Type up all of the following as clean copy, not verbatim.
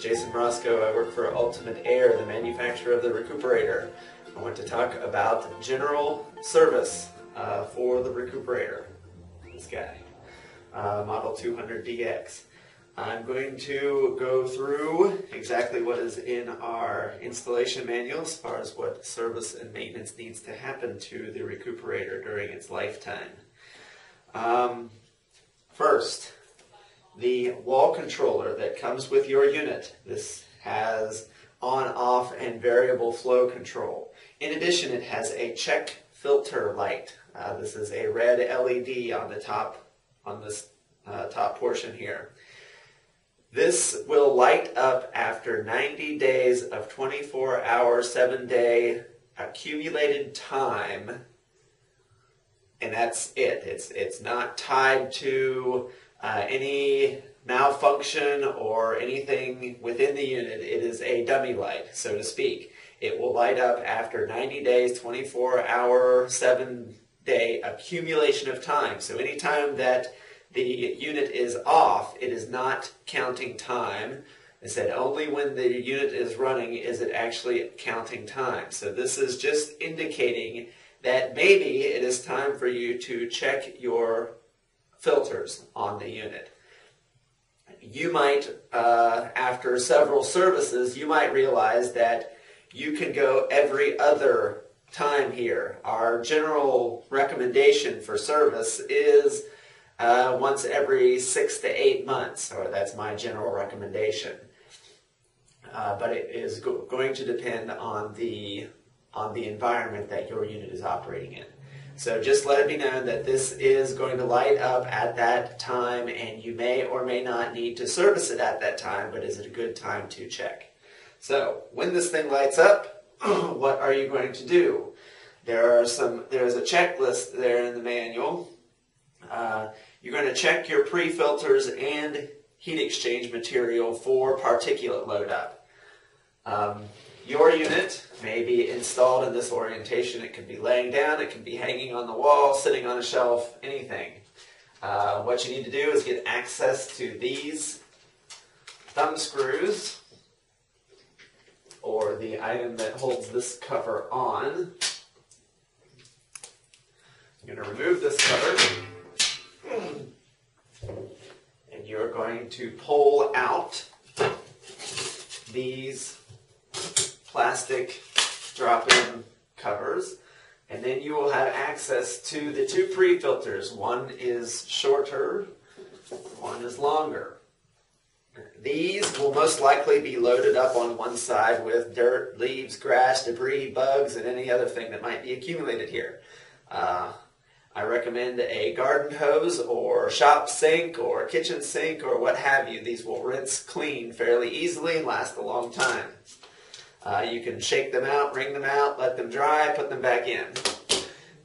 Jason Roscoe. I work for Ultimate Air, the manufacturer of the RecoupAerator. I want to talk about general service for the RecoupAerator, this guy, Model 200DX. I'm going to go through exactly what is in our installation manual as far as what service and maintenance needs to happen to the RecoupAerator during its lifetime. First, the wall controller that comes with your unit. This has on, off, and variable flow control. In addition, it has a check filter light. This is a red LED on the top, on this top portion here. This will light up after 90 days of 24-hour, 7-day accumulated time, and that's it. It's not tied to any malfunction or anything within the unit. It is a dummy light, so to speak. It will light up after 90 days, 24-hour, 7-day accumulation of time. So anytime that the unit is off, it is not counting time. I said only when the unit is running is it actually counting time. So this is just indicating that maybe it is time for you to check your filters on the unit. You might, after several services, you might realize that you can go every other time here. Our general recommendation for service is once every 6 to 8 months, or that's my general recommendation. But it is going to depend on the environment that your unit is operating in. So just let it be known that this is going to light up at that time, and you may or may not need to service it at that time, but is it a good time to check? So when this thing lights up, what are you going to do? There's a checklist there in the manual. You're going to check your pre-filters and heat exchange material for particulate load-up. Your unit may be installed in this orientation. It could be laying down, it can be hanging on the wall, sitting on a shelf, anything. What you need to do is get access to these thumb screws, or the item that holds this cover on. I'm going to remove this cover, and you're going to pull out these plastic drop-in covers, and then you will have access to the two pre-filters. One is shorter, one is longer. These will most likely be loaded up on one side with dirt, leaves, grass, debris, bugs, and any other thing that might be accumulated here. I recommend a garden hose or shop sink or kitchen sink or what have you. These will rinse clean fairly easily and last a long time. You can shake them out, wring them out, let them dry, put them back in.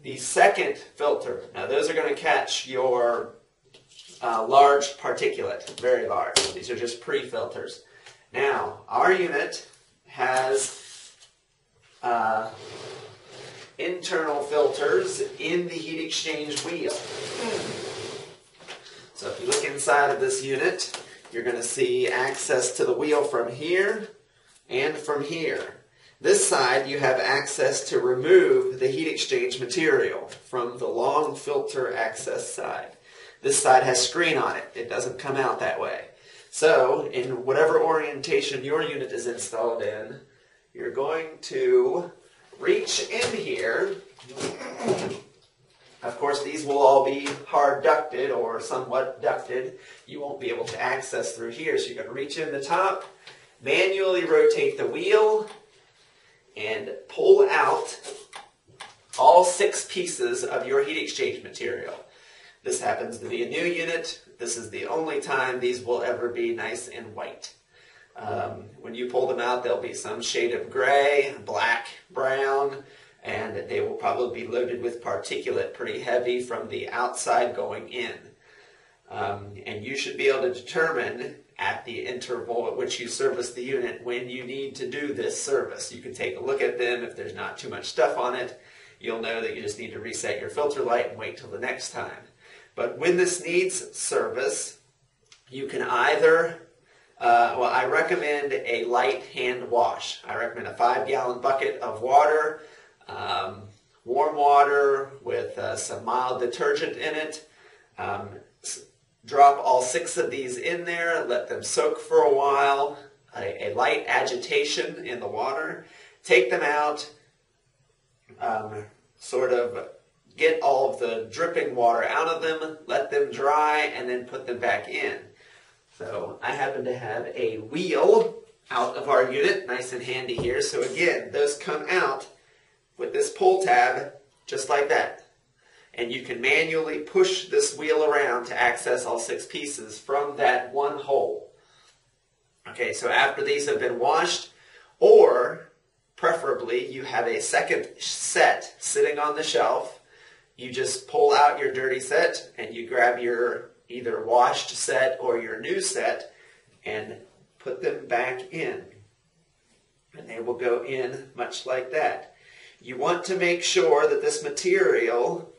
The second filter, now those are going to catch your large particulate, very large. These are just pre-filters. Now, our unit has internal filters in the heat exchange wheel. So if you look inside of this unit, you're going to see access to the wheel from here and from here. This side you have access to remove the heat exchange material from the long filter access side. This side has screen on it. It doesn't come out that way. So in whatever orientation your unit is installed in, you're going to reach in here. Of course, these will all be hard ducted or somewhat ducted. You won't be able to access through here, so you're going to reach in the top, manually rotate the wheel, and pull out all 6 pieces of your heat exchange material. This happens to be a new unit. This is the only time these will ever be nice and white. When you pull them out, there'll be some shade of gray, black, brown, and they will probably be loaded with particulate pretty heavy from the outside going in. And you should be able to determine at the interval at which you service the unit when you need to do this service. You can take a look at them. If there's not too much stuff on it, you'll know that you just need to reset your filter light and wait till the next time. But when this needs service, you can either Well, I recommend a light hand wash. I recommend a 5-gallon bucket of water, warm water with some mild detergent in it. Drop all 6 of these in there, let them soak for a while, a light agitation in the water. Take them out, sort of get all of the dripping water out of them, let them dry, and then put them back in. So I happen to have a wheel out of our unit, nice and handy here. So again, those come out with this pull tab, just like that. And you can manually push this wheel around to access all 6 pieces from that one hole. Okay, so after these have been washed, or preferably you have a second set sitting on the shelf, you just pull out your dirty set and you grab your either washed set or your new set and put them back in. And they will go in much like that. You want to make sure that this material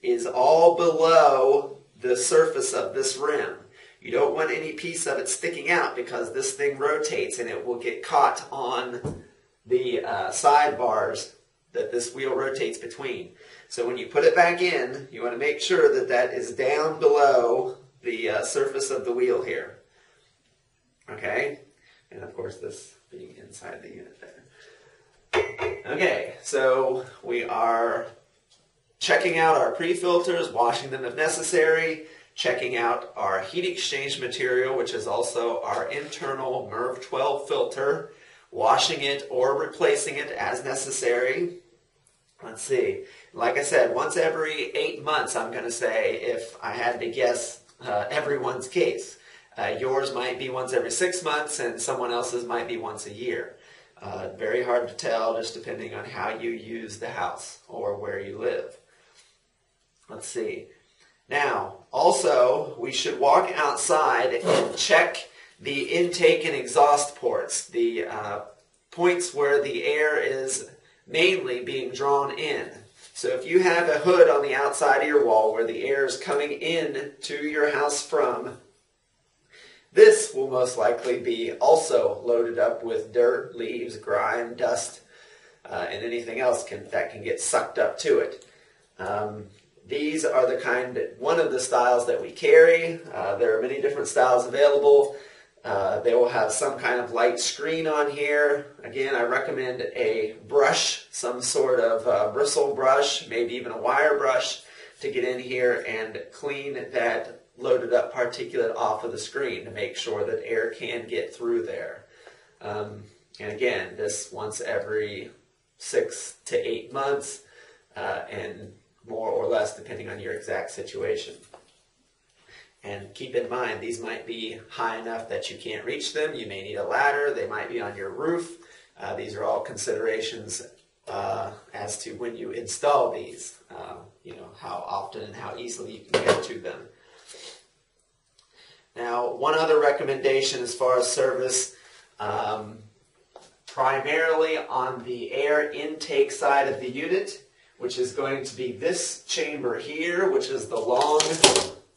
is all below the surface of this rim. You don't want any piece of it sticking out because this thing rotates and it will get caught on the sidebars that this wheel rotates between. So when you put it back in, you want to make sure that that is down below the surface of the wheel here. Okay? And of course this being inside the unit there. Okay, so we are checking out our pre-filters, washing them if necessary, checking out our heat exchange material, which is also our internal MERV 12 filter, washing it or replacing it as necessary. Let's see, like I said, once every 8 months, I'm going to say, if I had to guess everyone's case. Yours might be once every 6 months and someone else's might be once a year. Very hard to tell, just depending on how you use the house or where you live. Let's see. Now, also, we should walk outside and check the intake and exhaust ports, the points where the air is mainly being drawn in. So if you have a hood on the outside of your wall where the air is coming in to your house from, this will most likely be also loaded up with dirt, leaves, grime, dust, and anything else that can get sucked up to it. These are one of the styles that we carry. There are many different styles available. They will have some kind of light screen on here. Again, I recommend a brush, some sort of bristle brush, maybe even a wire brush, to get in here and clean that loaded up particulate off of the screen to make sure that air can get through there. And again, this once every 6 to 8 months, and more or less depending on your exact situation. And keep in mind, these might be high enough that you can't reach them. You may need a ladder. They might be on your roof. These are all considerations as to when you install these, you know, how often and how easily you can get to them. Now, one other recommendation as far as service, primarily on the air intake side of the unit, which is going to be this chamber here, which is the long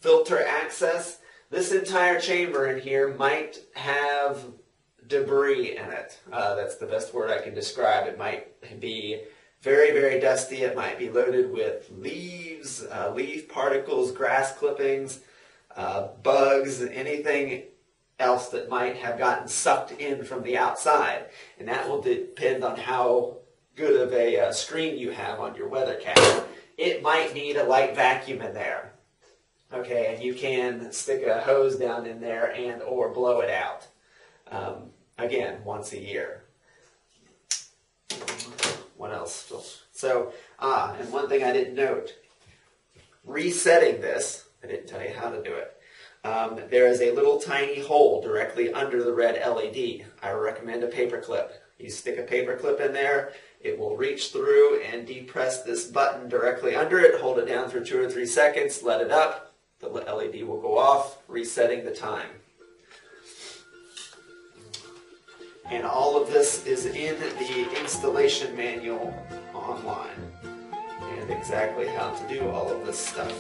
filter access. This entire chamber in here might have debris in it. That's the best word I can describe. It might be very, very dusty. It might be loaded with leaves, leaf particles, grass clippings, bugs, anything else that might have gotten sucked in from the outside. And that will depend on how good of a screen you have on your weather cap. It might need a light vacuum in there. Okay, and you can stick a hose down in there and or blow it out. Again, once a year. What else? So, and one thing I didn't note. Resetting this, I didn't tell you how to do it. There is a little tiny hole directly under the red LED. I recommend a paper clip. You stick a paper clip in there, it will reach through and depress this button directly under it, hold it down for 2 or 3 seconds, let it up, the LED will go off, resetting the time. And all of this is in the installation manual online, and exactly how to do all of this stuff.